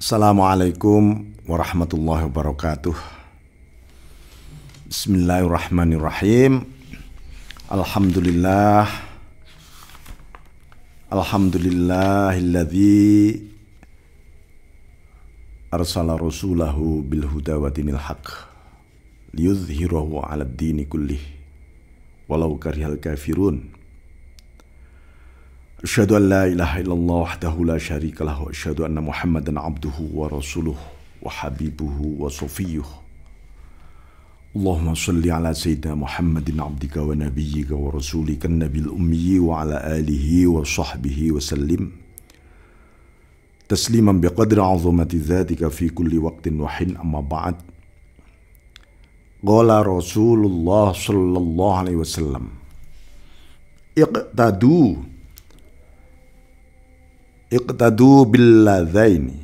Assalamualaikum warahmatullahi wabarakatuh. Bismillahirrahmanirrahim. Alhamdulillah. Alhamdulillahilladzi arsala rasulahu bil huda wa dinil haq liyudhhirahu 'alad dini kullih walau karihal kafirun. Asyhadu an la ilaha illallah wahdahu la syarikalah wa asyhadu anna Muhammadan abduhu wa rasuluh wa habibuhu wa safiyuh. Allahumma salli ala sayyidina Muhammadin abdika wa nabiyyika wa rasulika nabil ummi wa ala alihi wa sahbihi wa sallim tasliman biqadri 'azamati dzatika fi kulli waqtin wa hin, amma ba'd. Qala Rasulullah sallallahu alaihi wasallam, iqtadu billadzina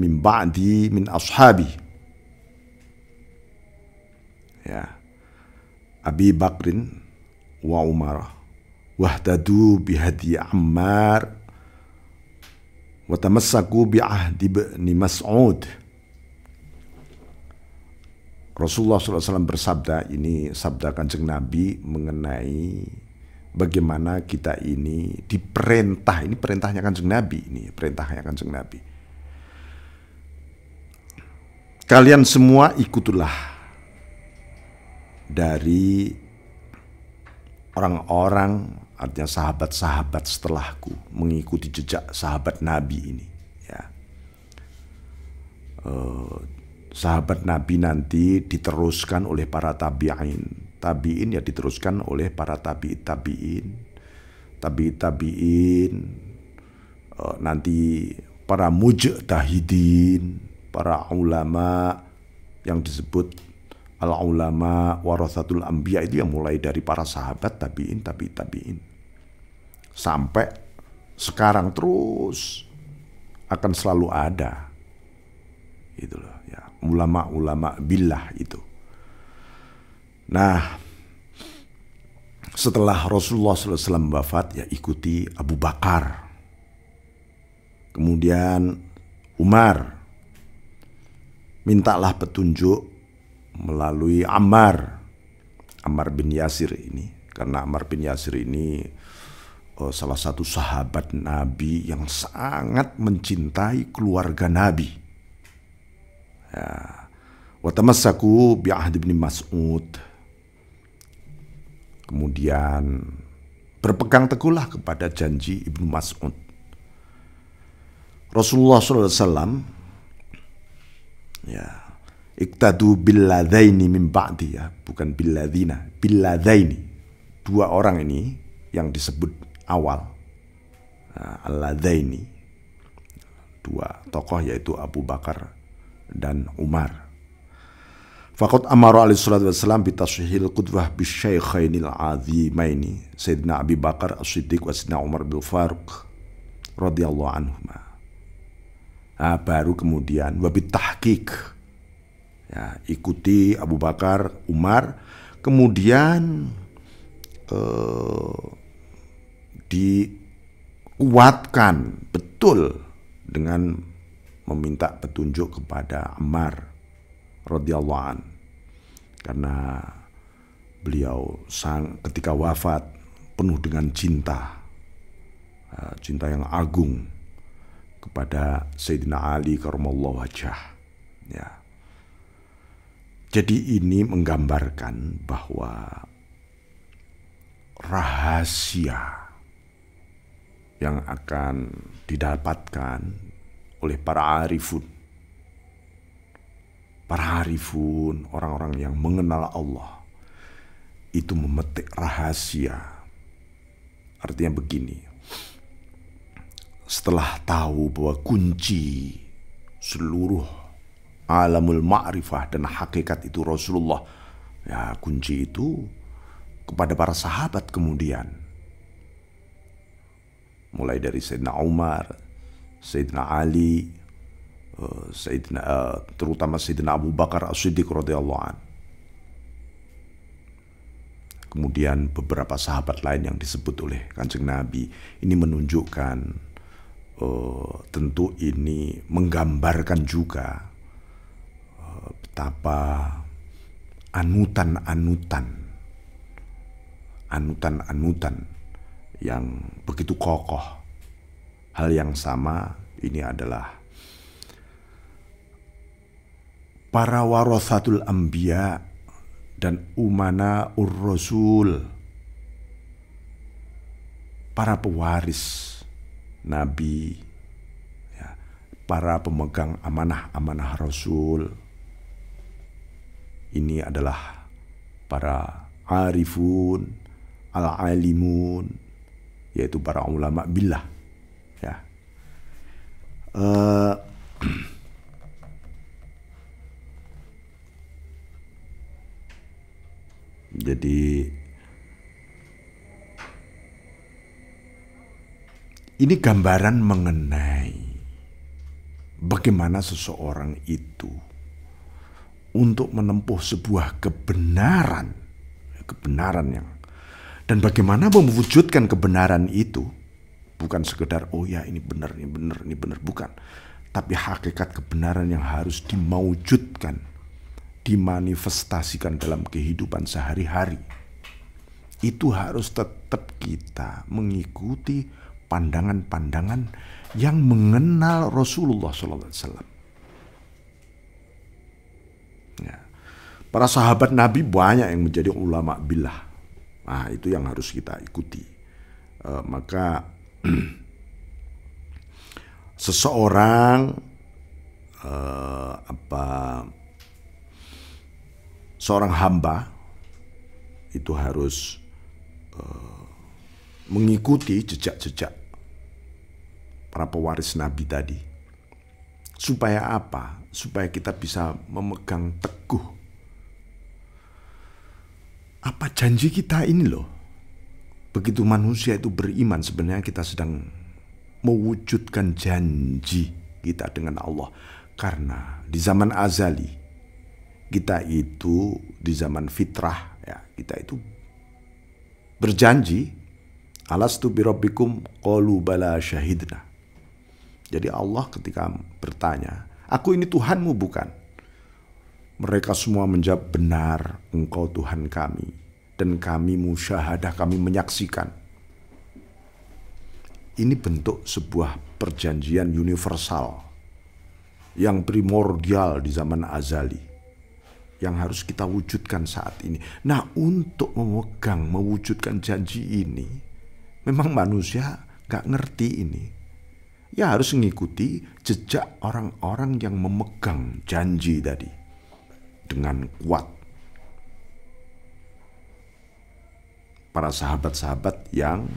min ba'di min ashabi, ya, Abi Bakrin wa Umar wahtadu bihadi Ammar wa tamassaku bi ahdi ibni Mas'ud. Rasulullah SAW bersabda, ini sabda Kanjeng Nabi mengenai bagaimana kita ini diperintah. Ini perintahnya Kanjeng Nabi, ini perintahnya Kanjeng Nabi. Kalian semua ikutilah dari orang-orang, artinya sahabat-sahabat setelahku, mengikuti jejak sahabat Nabi ini, ya. Sahabat Nabi nanti diteruskan oleh para tabi'in. Tabi'in ya diteruskan oleh para tabi'in. Nanti para mujtahidin, para ulama yang disebut al-ulama warathatul anbiya, itu yang mulai dari para sahabat, tabi'in. Sampai sekarang terus akan selalu ada. Itu loh, ya, ulama-ulama billah itu. Nah, setelah Rasulullah SAW wafat, ya ikuti Abu Bakar, kemudian Umar, mintalah petunjuk melalui Ammar bin Yasir ini, karena Ammar bin Yasir ini salah satu sahabat Nabi yang sangat mencintai keluarga Nabi. Ya. Wa tamassaku bi ahdi ibni Mas'ud, kemudian berpegang teguhlah kepada janji Ibnu Mas'ud. Rasulullah SAW, ya, iqtadu billadzaini min ba'di, ya, bukan billadzina, billadzaini, dua orang ini yang disebut awal, alladzaini, dua tokoh yaitu Abu Bakar dan Umar. Faqad amara alaihi salatu wassalam bitashihil qudwah bisyaikhainil azimaini, Sayyidina Abi Bakar As-Siddiq wa Sayyidina Umar bin Faruq radhiyallahu anhuma. Nah, baru kemudian wabit tahqiq, ya, ikuti Abu Bakar, Umar, kemudian dikuatkan betul dengan meminta petunjuk kepada Ammar radhiyallahu an, karena beliau ketika wafat penuh dengan cinta yang agung kepada Sayyidina Ali karramallahu wajhah, ya. Jadi ini menggambarkan bahwa rahasia yang akan didapatkan oleh para arifun, orang-orang yang mengenal Allah, itu memetik rahasia. Artinya begini, setelah tahu bahwa kunci seluruh alamul ma'rifah dan hakikat itu Rasulullah, ya, kunci itu kepada para sahabat, kemudian mulai dari Sayyidina Umar, Sayyidina Ali, terutama Sayyidina Abu Bakar As-Siddiq radhiyallahu an. Kemudian beberapa sahabat lain yang disebut oleh Kanjeng Nabi. Ini menunjukkan tentu ini menggambarkan juga betapa anutan yang begitu kokoh. Hal yang sama ini adalah para warathatul anbiya dan umana ur-rasul, para pewaris nabi, ya, para pemegang amanah-amanah Rasul. Ini adalah para arifun, al-alimun, yaitu para ulama billah. Ya. Jadi ini gambaran mengenai bagaimana seseorang itu untuk menempuh sebuah kebenaran yang, dan bagaimana mewujudkan kebenaran itu bukan sekedar oh ya ini benar, bukan, tapi hakikat kebenaran yang harus dimawujudkan, dimanifestasikan dalam kehidupan sehari-hari. Itu harus tetap kita mengikuti pandangan-pandangan yang mengenal Rasulullah SAW. Ya. Para sahabat Nabi banyak yang menjadi ulama billah. Nah, itu yang harus kita ikuti. Maka seseorang seorang hamba itu harus mengikuti jejak-jejak para pewaris Nabi tadi. Supaya apa? Supaya kita bisa memegang teguh apa janji kita ini loh. Begitu manusia itu beriman, sebenarnya kita sedang mewujudkan janji kita dengan Allah. Karena di zaman azali, kita itu di zaman fitrah, ya, kita itu berjanji, alastu birabbikum qalu bala syahidna. Jadi Allah ketika bertanya, aku ini Tuhanmu bukan? Mereka semua menjawab, benar, engkau Tuhan kami. Dan kami musyahadah, kami menyaksikan. Ini bentuk sebuah perjanjian universal yang primordial di zaman azali, yang harus kita wujudkan saat ini. Nah, untuk mewujudkan janji ini, memang manusia gak ngerti ini. Ya harus mengikuti jejak orang-orang yang memegang janji tadi dengan kuat. Para sahabat-sahabat yang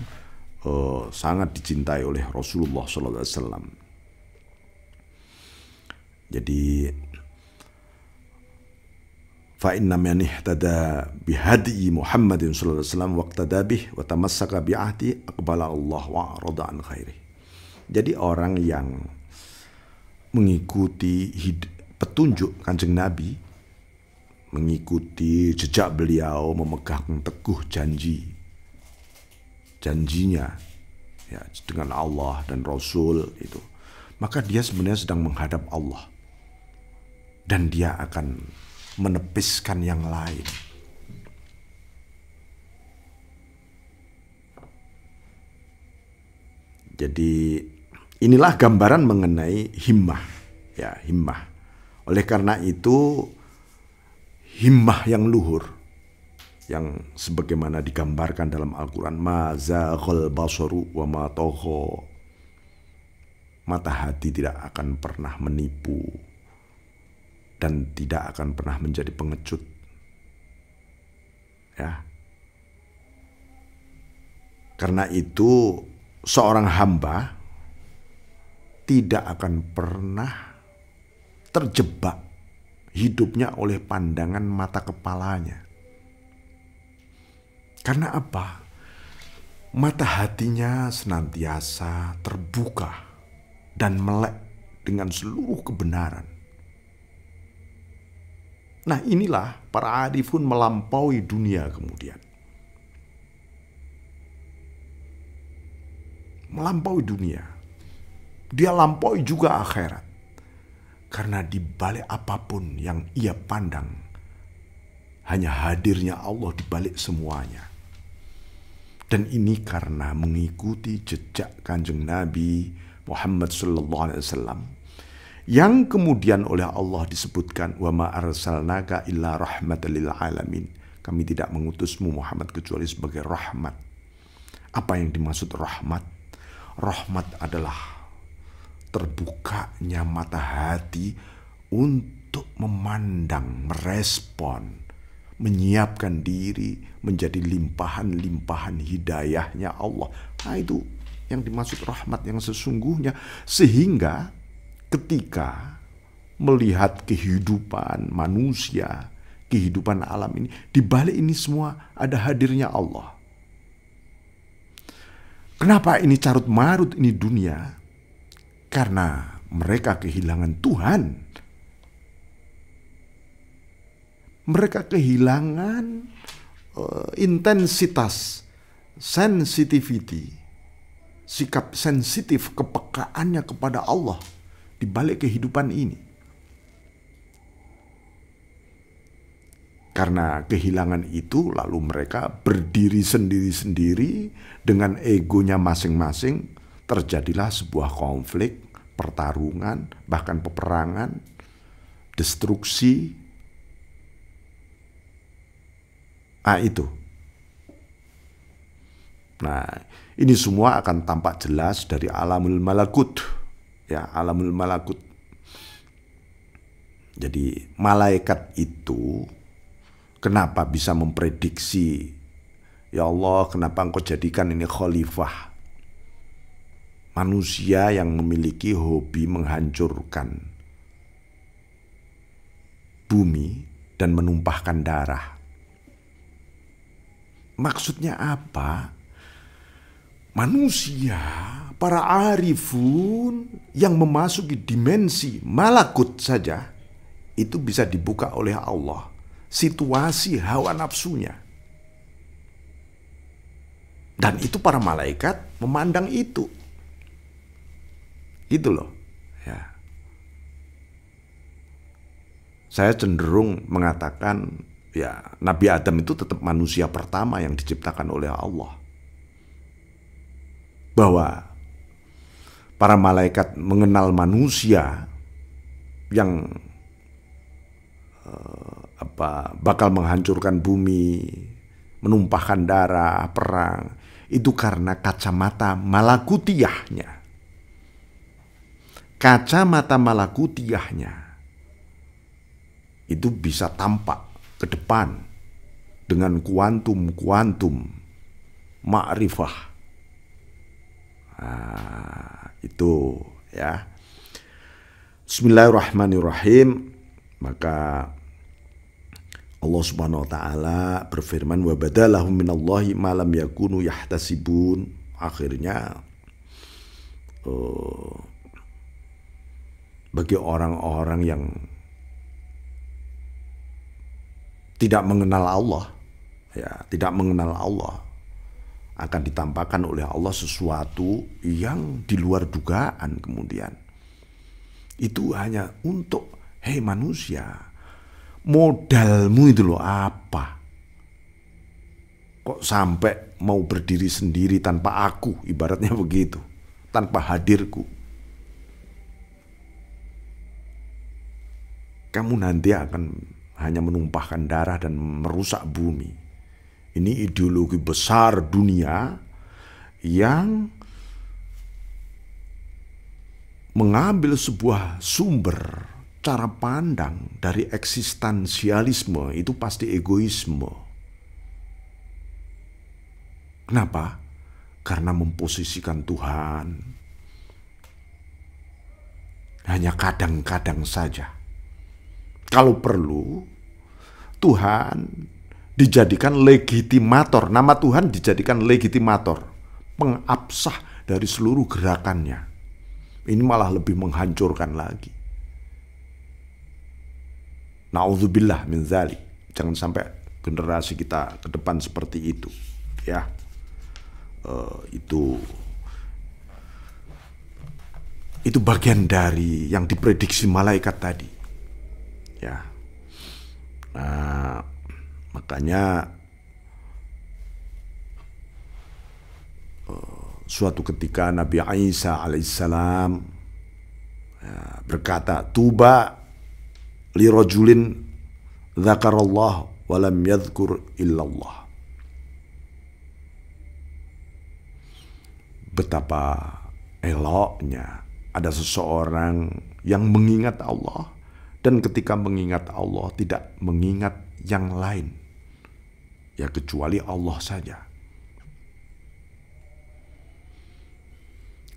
sangat dicintai oleh Rasulullah SAW. Jadi fa inna man ihtada bihadi Muhammadin sallallahu alaihi wasallam waqtada bih wa tamassaka bi ahdi aqbala Allah wa arada an khairi. Jadi orang yang mengikuti petunjuk Kanjeng Nabi, mengikuti jejak beliau, memegang teguh janjinya ya dengan Allah dan Rasul itu, maka dia sebenarnya sedang menghadap Allah dan dia akan menepiskan yang lain. Jadi inilah gambaran mengenai himmah, ya himmah. Oleh karena itu himmah yang luhur, yang sebagaimana digambarkan dalam Al-Quran, ma zaghal basaru wa ma tagha. Mata hati tidak akan pernah menipu dan tidak akan pernah menjadi pengecut. Ya. Karena itu seorang hamba tidak akan pernah terjebak hidupnya oleh pandangan mata kepalanya. Karena apa? Mata hatinya senantiasa terbuka dan melek dengan seluruh kebenaran. Nah, inilah para arifun melampaui dunia kemudian. Melampaui dunia. Dia lampaui juga akhirat. Karena di balik apapun yang ia pandang, hanya hadirnya Allah di balik semuanya. Dan ini karena mengikuti jejak Kanjeng Nabi Muhammad SAW, yang kemudian oleh Allah disebutkan, wa ma arsalnaka illa rahmatan lil alamin. Kami tidak mengutusmu Muhammad kecuali sebagai rahmat. Apa yang dimaksud rahmat? Rahmat adalah terbukanya mata hati untuk memandang, merespon, menyiapkan diri menjadi limpahan-limpahan hidayahnya Allah. Nah, itu yang dimaksud rahmat yang sesungguhnya. Sehingga ketika melihat kehidupan manusia, kehidupan alam ini, di balik ini semua ada hadirnya Allah. Kenapa ini carut marut ini dunia? Karena mereka kehilangan Tuhan. Mereka kehilangan intensitas, sensitivity, sikap sensitif, kepekaannya kepada Allah di balik kehidupan ini. Karena kehilangan itu, lalu mereka berdiri sendiri-sendiri dengan egonya masing-masing. Terjadilah sebuah konflik, pertarungan, bahkan peperangan, destruksi. Itu. Nah, ini semua akan tampak jelas dari alamul malakut. Ya, alamul malakut. Jadi malaikat itu kenapa bisa memprediksi, ya Allah, kenapa engkau jadikan ini khalifah? Manusia yang memiliki hobi menghancurkan bumi dan menumpahkan darah. Maksudnya apa? Manusia, para arifun yang memasuki dimensi malakut saja, itu bisa dibuka oleh Allah situasi hawa nafsunya. Dan itu para malaikat memandang itu. Gitu loh. Ya. Saya cenderung mengatakan, ya, Nabi Adam itu tetap manusia pertama yang diciptakan oleh Allah. Bahwa para malaikat mengenal manusia yang bakal menghancurkan bumi, menumpahkan darah, perang, itu karena kacamata malakutiyahnya. Kacamata malakutiyahnya itu bisa tampak ke depan dengan kuantum ma'rifah. Itu ya. Bismillahirrahmanirrahim. Maka Allah Subhanahu wa taala berfirman, wa badalahum minallahi ma lam yakunu yahtasibun. Akhirnya bagi orang-orang yang tidak mengenal Allah, ya, tidak mengenal Allah, akan ditampakkan oleh Allah sesuatu yang di luar dugaan. Kemudian itu hanya untuk, hei manusia, modalmu itu loh apa? Kok sampai mau berdiri sendiri tanpa aku, ibaratnya begitu, tanpa hadirku. Kamu nanti akan hanya menumpahkan darah dan merusak bumi. Ini ideologi besar dunia yang mengambil sebuah sumber cara pandang dari eksistensialisme, itu pasti egoisme. Kenapa? Karena memposisikan Tuhan hanya kadang-kadang saja. Kalau perlu, Tuhan dijadikan legitimator. Nama Tuhan dijadikan legitimator, pengabsah dari seluruh gerakannya. Ini malah lebih menghancurkan lagi. Na'udzubillah min dzalik. Jangan sampai generasi kita ke depan seperti itu. Ya, itu Itu bagian dari yang diprediksi malaikat tadi. Ya. Nah, makanya suatu ketika Nabi Isa alaihissalam berkata, "Tuba li rajulin dzakarallah wa lam yadhkur illallah." Betapa eloknya ada seseorang yang mengingat Allah, dan ketika mengingat Allah tidak mengingat yang lain, ya kecuali Allah saja.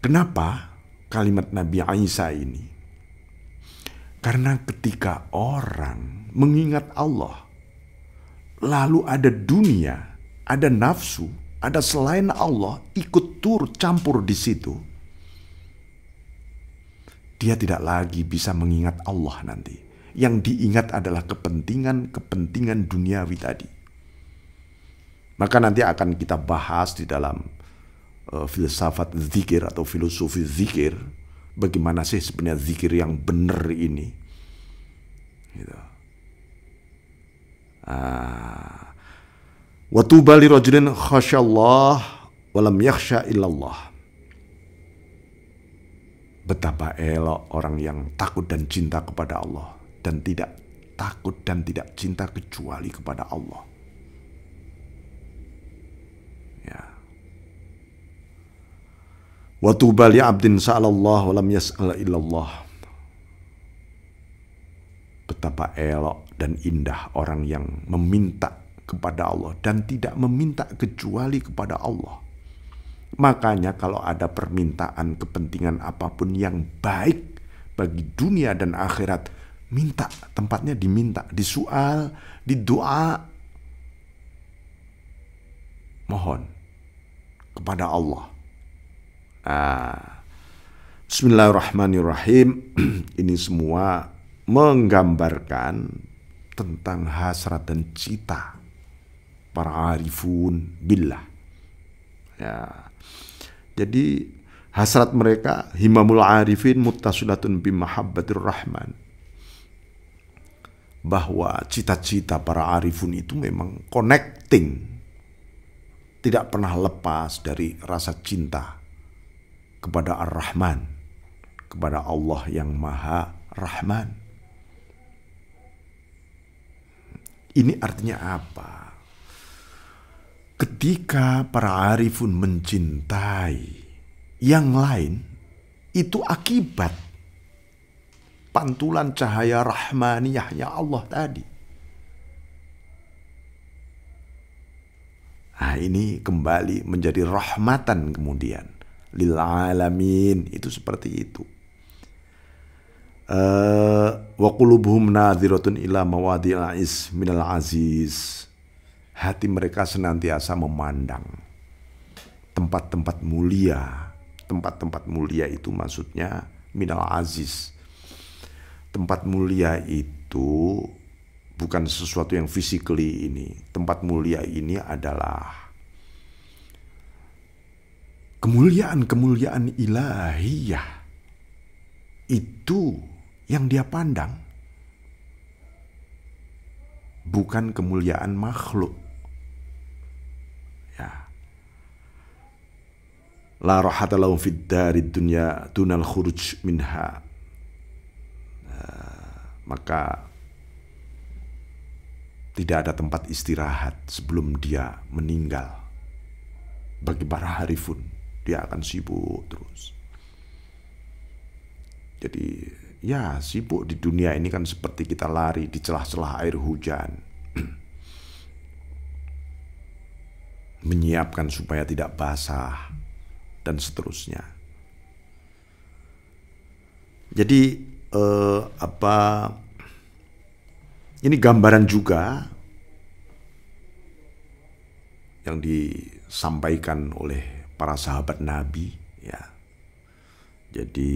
Kenapa kalimat Nabi Isa ini? Karena ketika orang mengingat Allah, lalu ada dunia, ada nafsu, ada selain Allah ikut turut campur di situ, dia tidak lagi bisa mengingat Allah nanti. Yang diingat adalah kepentingan duniawi tadi. Maka nanti akan kita bahas di dalam filsafat zikir atau filosofi zikir, bagaimana sih sebenarnya zikir yang benar ini. Gitu. Wa tuba li rajulin khasyallah wa lam yakhsha illallah. Betapa elok orang yang takut dan cinta kepada Allah dan tidak takut dan tidak cinta kecuali kepada Allah. Ya. Wa tuba li abdin sa'alallah wa lam yas'al illallah. Betapa elok dan indah orang yang meminta kepada Allah dan tidak meminta kecuali kepada Allah. Makanya kalau ada permintaan kepentingan apapun yang baik bagi dunia dan akhirat, minta, tempatnya diminta, disual, didoa, mohon kepada Allah. Bismillahirrahmanirrahim. Ini semua menggambarkan tentang hasrat dan cita para arifun billah. Ya. Jadi hasrat mereka, himamul arifin muttasilatun bi mahabbatir rahman. Bahwa cita-cita para arifun itu memang connecting, tidak pernah lepas dari rasa cinta kepada Ar-Rahman, kepada Allah yang Maha Rahman. Ini artinya apa? Ketika para arifun mencintai yang lain, itu akibat pantulan cahaya rahmaniyahnya Allah tadi. Nah, ini kembali menjadi rahmatan kemudian lil alamin, itu seperti itu. Wa qulubuhum nadhiratun ila mawadhi'il is minal aziz. Hati mereka senantiasa memandang tempat-tempat mulia. Tempat-tempat mulia itu maksudnya minal aziz. Tempat mulia itu bukan sesuatu yang physically ini. Tempat mulia ini adalah kemuliaan-kemuliaan ilahiyah. Itu yang dia pandang. Bukan kemuliaan makhluk. Ya. La rahata lahum fid darid dunya dunal khuruj minha. Maka tidak ada tempat istirahat sebelum dia meninggal. Bagi para harifun, dia akan sibuk terus. Jadi ya sibuk di dunia ini kan seperti kita lari di celah-celah air hujan. Menyiapkan supaya tidak basah dan seterusnya. Jadi ini gambaran juga yang disampaikan oleh para sahabat Nabi, ya. Jadi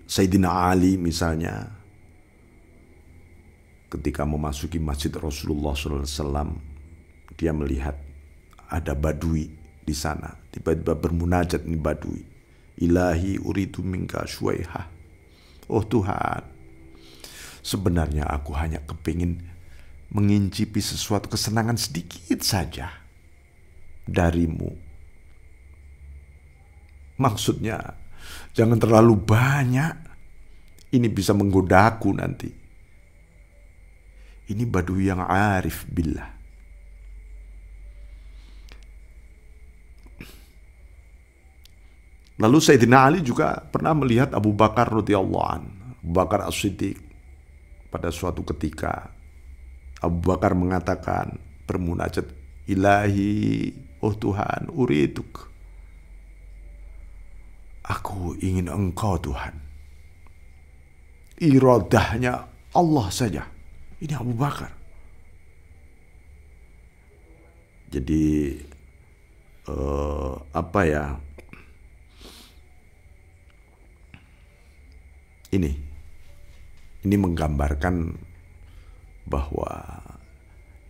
Sayyidina Ali misalnya ketika memasuki masjid Rasulullah SAW, dia melihat ada badui di sana. Tiba-tiba bermunajat ini badui. Ilahi uridu minka syuaiha. Oh Tuhan, sebenarnya aku hanya kepingin mengincipi sesuatu kesenangan sedikit saja darimu. Maksudnya, jangan terlalu banyak. Ini bisa menggodaku nanti. Ini badui yang arif billah. Lalu Sayyidina Ali juga pernah melihat Abu Bakar radhiyallahu anhu, Abu Bakar As-Siddiq. Pada suatu ketika Abu Bakar mengatakan bermunajat, Ilahi, oh Tuhan, uriduk. Aku ingin Engkau Tuhan. Iradahnya Allah saja. Ini Abu Bakar. Jadi apa ya? Ini menggambarkan bahwa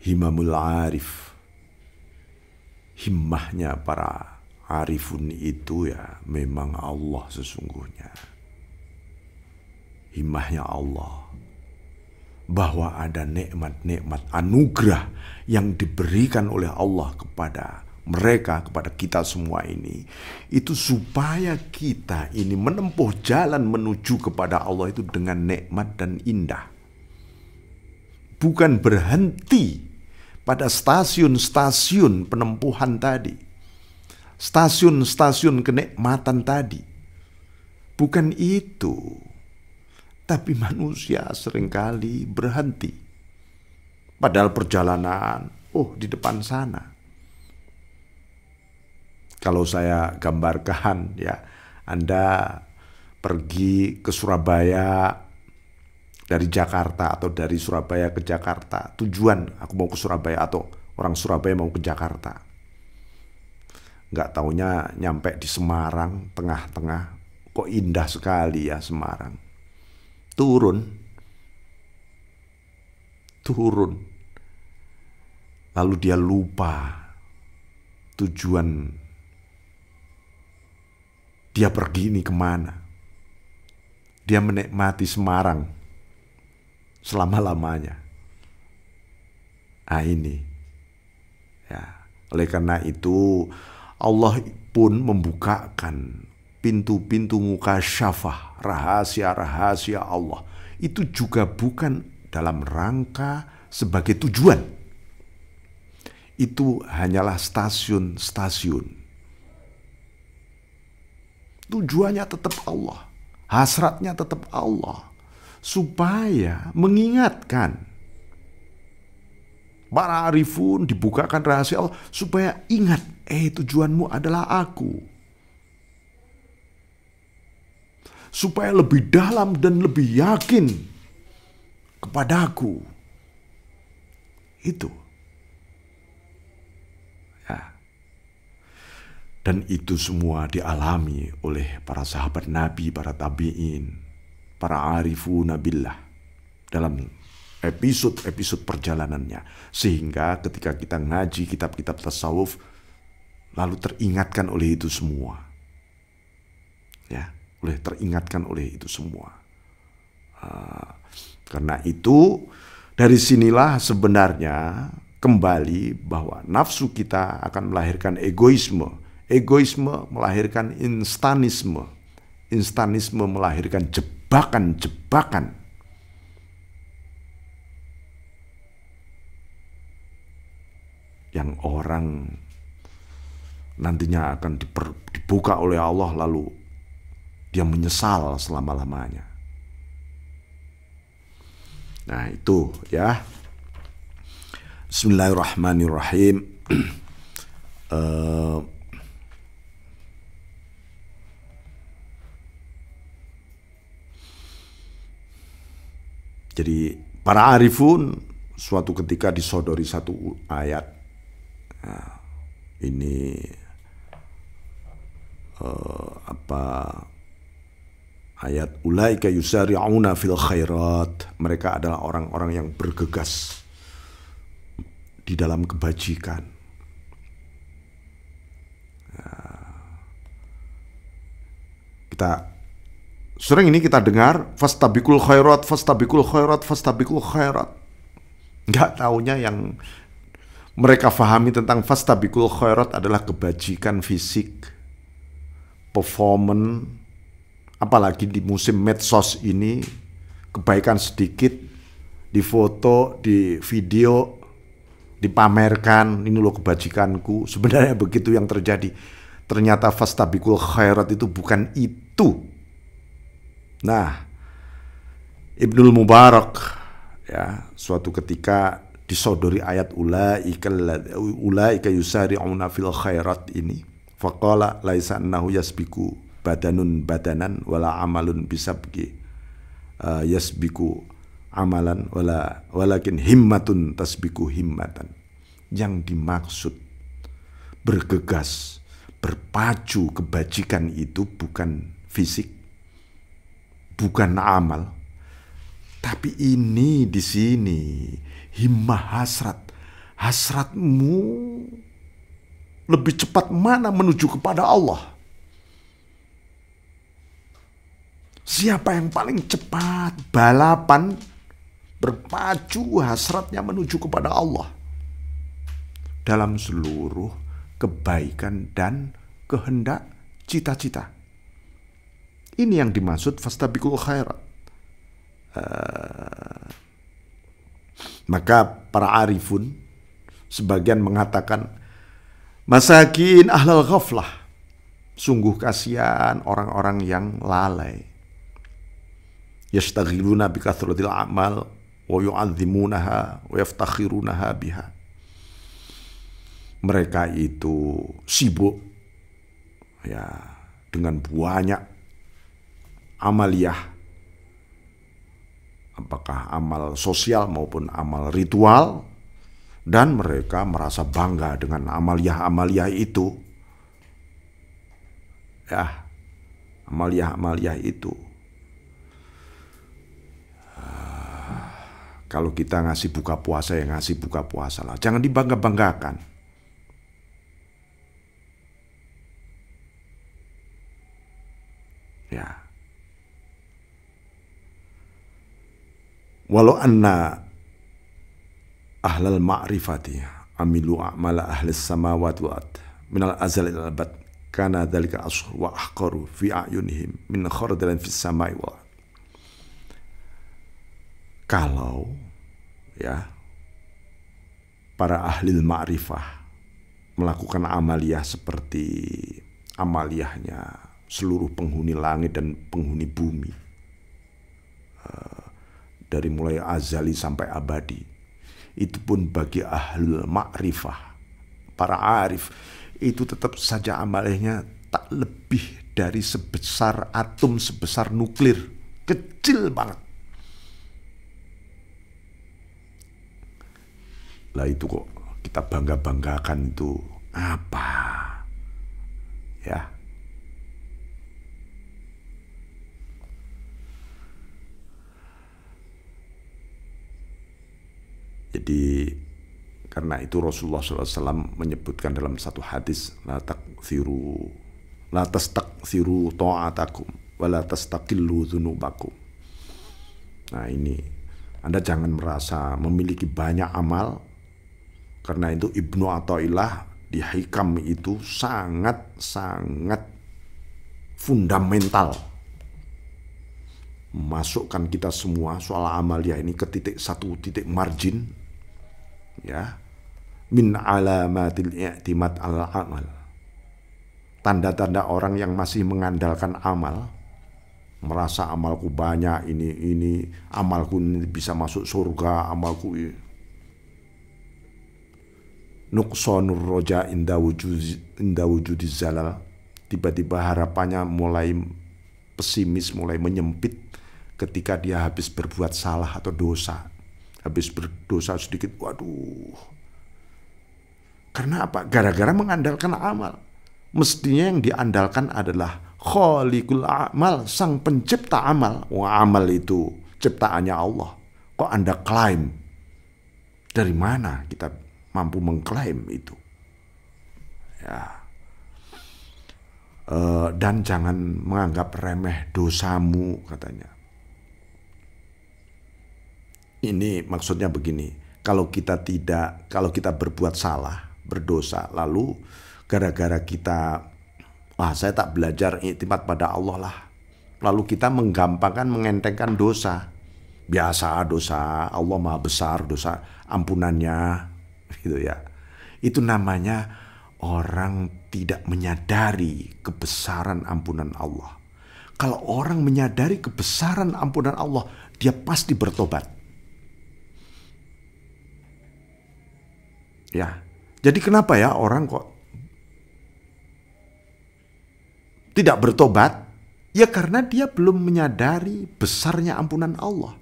himamul arif, himmahnya para arifun itu ya memang Allah sesungguhnya. Himmahnya Allah. Bahwa ada nikmat-nikmat anugerah yang diberikan oleh Allah kepada mereka, kepada kita semua ini. Itu supaya kita ini menempuh jalan menuju kepada Allah itu dengan nikmat dan indah. Bukan berhenti pada stasiun-stasiun penempuhan tadi. Stasiun-stasiun kenikmatan tadi. Bukan itu. Tapi manusia seringkali berhenti. Padahal perjalanan, di depan sana. Kalau saya gambarkan ya, Anda pergi ke Surabaya dari Jakarta atau dari Surabaya ke Jakarta. Tujuan aku mau ke Surabaya atau orang Surabaya mau ke Jakarta. Nggak taunya nyampe di Semarang, tengah-tengah. Kok indah sekali ya Semarang. Turun. Lalu dia lupa tujuan dia pergi ini kemana. Dia menikmati Semarang selama-lamanya. Ini. Ya. Oleh karena itu Allah pun membukakan pintu-pintu mukasyafah, rahasia-rahasia Allah. Itu juga bukan dalam rangka sebagai tujuan. Itu hanyalah stasiun-stasiun. Tujuannya tetap Allah. Hasratnya tetap Allah. Supaya mengingatkan. Para arifun dibukakan rahasia Allah. Supaya ingat, tujuanmu adalah aku. Supaya lebih dalam dan lebih yakin kepadaku. Itu. Ya. Dan itu semua dialami oleh para sahabat Nabi, para tabi'in, para arifun billah dalam episode-episode perjalanannya. Sehingga ketika kita ngaji kitab-kitab tasawuf, lalu teringatkan oleh itu semua. Ya. Teringatkan oleh itu semua. Karena itu dari sinilah sebenarnya kembali bahwa nafsu kita akan melahirkan egoisme. Egoisme melahirkan instanisme. Instanisme melahirkan jebakan-jebakan. Yang orang nantinya akan dibuka oleh Allah lalu dia menyesal selama-lamanya. Nah itu ya. Bismillahirrahmanirrahim. Jadi para arifun suatu ketika disodori satu ayat. Nah, ini ayat ulaika yusari'una fil khairat. Mereka adalah orang-orang yang bergegas di dalam kebajikan. Sering ini kita dengar fastabiqul khairat, fastabiqul khairat, fastabiqul khairat. Nggak taunya yang mereka fahami tentang fastabiqul khairat adalah kebajikan fisik, performance, apalagi di musim medsos ini, kebaikan sedikit difoto, di video, dipamerkan, ini loh kebajikanku. Sebenarnya begitu yang terjadi. Ternyata fastabiqul khairat itu bukan itu. Nah, Ibnul Mubarak ya, suatu ketika disodori ayat ulaika yusari'una fil khairat ini, faqala laisa annahu yasbiku badanun badanan wala amalun bisabqi yasbiku amalan walakin himmatun tasbiku himmatan. Yang dimaksud bergegas, berpacu kebajikan itu bukan fisik, bukan amal, tapi ini di sini himmah hasrat. Hasratmu lebih cepat mana menuju kepada Allah? Siapa yang paling cepat balapan berpacu hasratnya menuju kepada Allah dalam seluruh kebaikan dan kehendak cita-cita. Ini yang dimaksud fastabiqul khairat. Maka para arifun sebagian mengatakan masakin ahlal ghaflah, sungguh kasihan orang-orang yang lalai. Yastaghiluna bi kathratil a'mal wa yu'azzimunaha wa yaftakhirunaha biha. Mereka itu sibuk ya dengan banyak amaliyah, apakah amal sosial maupun amal ritual, dan mereka merasa bangga dengan amaliyah-amaliyah itu. Ya, amaliyah-amaliyah itu. Kalau kita ngasih buka puasa, ya ngasih buka puasa lah. Jangan dibangga-banggakan. Ya. Walau anna ahlal ma'rifati amilu a'mala ahli samawati wal ard minal azal ilal abad kana dzalika ashur wa ahqaru fi a'yunihim min khardalin fis samai wal ard. Kalau ya para ahli ma'rifah melakukan amaliyah seperti amaliyahnya seluruh penghuni langit dan penghuni bumi, dari mulai azali sampai abadi, itu pun bagi ahlul ma'rifah, para arif, itu tetap saja amalnya tak lebih dari sebesar atom, sebesar nuklir, kecil banget. Lah itu kok kita bangga-banggakan itu apa? Ya. Jadi karena itu Rasulullah SAW menyebutkan dalam satu hadis, la tastakthiru ta'atakum wa la tastaqillu dzunubakum. Nah ini, Anda jangan merasa memiliki banyak amal, karena itu Ibnu Athaillah di Hikam itu sangat-sangat fundamental, masukkan kita semua soal amaliyah ini ke satu titik margin. Ya, min alamatil i'timad al amal, tanda-tanda orang yang masih mengandalkan amal, merasa amalku banyak, ini amalku ini bisa masuk surga, amalku ini. Nuqsanur roja inda wujudi zalal, tiba-tiba harapannya mulai pesimis, mulai menyempit ketika dia habis berbuat salah atau dosa. Habis berdosa sedikit, waduh. Karena apa? Gara-gara mengandalkan amal. Mestinya yang diandalkan adalah khaliqul amal, sang pencipta amal. Wah, amal itu ciptaannya Allah. Kok Anda klaim? Dari mana kita mampu mengklaim itu? Ya. Dan jangan menganggap remeh dosamu, katanya. Ini maksudnya begini, kalau kita berbuat salah, berdosa, lalu gara-gara kita, saya tak belajar iktimat pada Allah lah, lalu kita menggampangkan, mengentengkan dosa. Biasa dosa, Allah Maha Besar, dosa ampunannya, gitu ya. Itu namanya orang tidak menyadari kebesaran ampunan Allah. Kalau orang menyadari kebesaran ampunan Allah, dia pasti bertobat. Ya, jadi kenapa ya orang kok tidak bertobat? Ya karena dia belum menyadari besarnya ampunan Allah.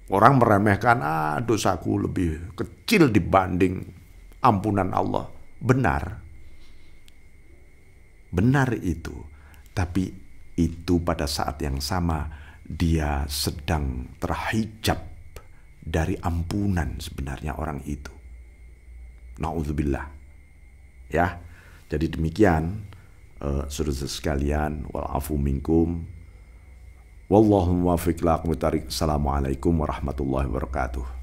Orang meremehkan, dosaku lebih kecil dibanding ampunan Allah. Benar itu. Tapi itu pada saat yang sama dia sedang terhijab dari ampunan sebenarnya orang itu. Na'udzubillah. Ya, jadi demikian saudara sekalian, walafu minkum. Wallahu muwaffiq. Assalamualaikum warahmatullahi wabarakatuh.